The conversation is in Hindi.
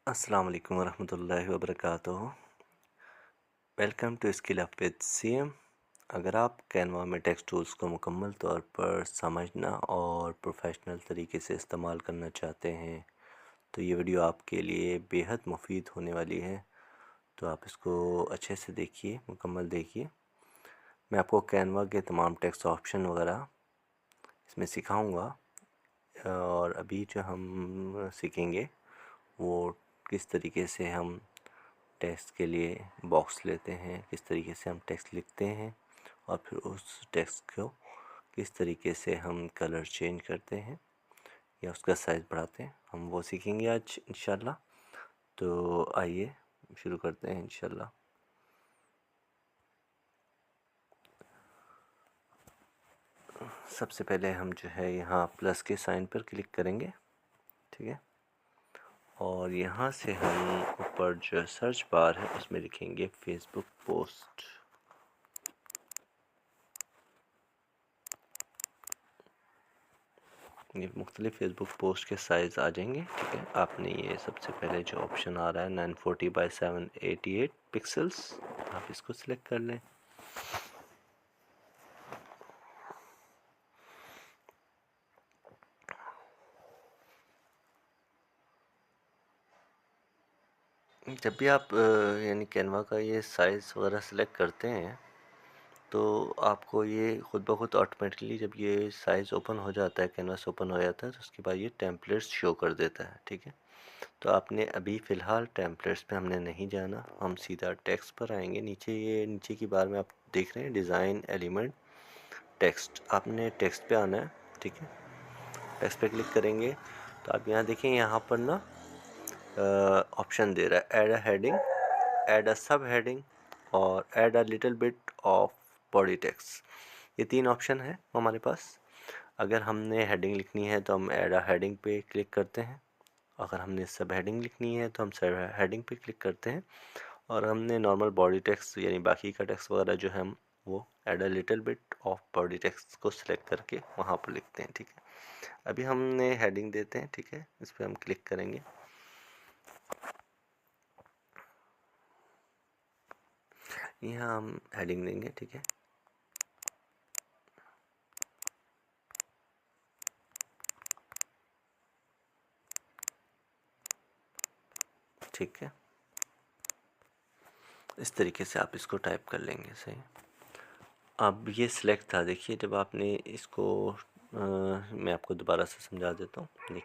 अस्सलाम वालेकुम वरहमतुल्लाहि वबरकातुहू। Welcome to skill up with CM. अगर आप कैनवा में टेक्स्ट टूल्स को मुकम्मल तौर पर समझना और प्रोफेशनल तरीके से इस्तेमाल करना चाहते हैं तो ये वीडियो आपके लिए बेहद मुफीद होने वाली है। तो आप इसको अच्छे से देखिए, मुकम्मल देखिए। मैं आपको कैनवा के तमाम टेक्स्ट ऑप्शन वगैरह इसमें सिखाऊंगा और अभी जो हम सीखेंगे वो किस तरीके से हम टेक्स्ट के लिए बॉक्स लेते हैं, किस तरीके से हम टेक्स्ट लिखते हैं और फिर उस टेक्स्ट को किस तरीके से हम कलर चेंज करते हैं या उसका साइज़ बढ़ाते हैं, हम वो सीखेंगे आज इंशाल्लाह। तो आइए शुरू करते हैं इंशाल्लाह। सबसे पहले हम जो है यहाँ प्लस के साइन पर क्लिक करेंगे, ठीक है। और यहाँ से हम ऊपर जो सर्च बार है उसमें लिखेंगे फेसबुक पोस्ट। ये मुख्तलिफ फेसबुक पोस्ट के साइज़ आ जाएंगे, ठीक है। आपने ये सबसे पहले जो ऑप्शन आ रहा है 940 बाई 788 पिक्सल्स, आप इसको सिलेक्ट कर लें। जब भी आप यानी कैनवा का ये साइज़ वगैरह सेलेक्ट करते हैं तो आपको ये ख़ुद ब खुद ऑटोमेटिकली जब ये साइज़ ओपन हो जाता है, कैनवास ओपन हो जाता है, तो उसके बाद ये टेम्पलेट्स शो कर देता है, ठीक है। तो आपने अभी फ़िलहाल टेम्पलेट्स पे हमने नहीं जाना, हम सीधा टेक्स्ट पर आएंगे। नीचे ये नीचे की बार में आप देख रहे हैं डिज़ाइन एलिमेंट टेक्स्ट, आपने टेक्स्ट पे आना है, ठीक है। टेक्स्ट पे क्लिक करेंगे तो आप यहाँ देखें, यहाँ पर ना ऑप्शन दे रहा है ऐड अ हेडिंग, ऐड अ सब हेडिंग और add a little bit of body text. ये तीन ऑप्शन है हमारे पास। अगर हमने हेडिंग लिखनी है तो हम ऐड अ हेडिंग पे क्लिक करते हैं, अगर हमने सब हेडिंग लिखनी है तो हम सब हेडिंग पे क्लिक करते हैं, और हमने नॉर्मल बॉडी टेक्स्ट यानी बाकी का टेक्स्ट वगैरह जो है हम वो add a little bit of body text को सिलेक्ट करके वहाँ पर लिखते हैं, ठीक है। अभी हमने हेडिंग देते हैं, ठीक है, इस पर हम क्लिक करेंगे। यहाँ हम हेडिंग देंगे, ठीक है। ठीक है, इस तरीके से आप इसको टाइप कर लेंगे, सही। अब ये सिलेक्ट था, देखिए जब आपने इसको मैं आपको दोबारा से समझा देता हूँ।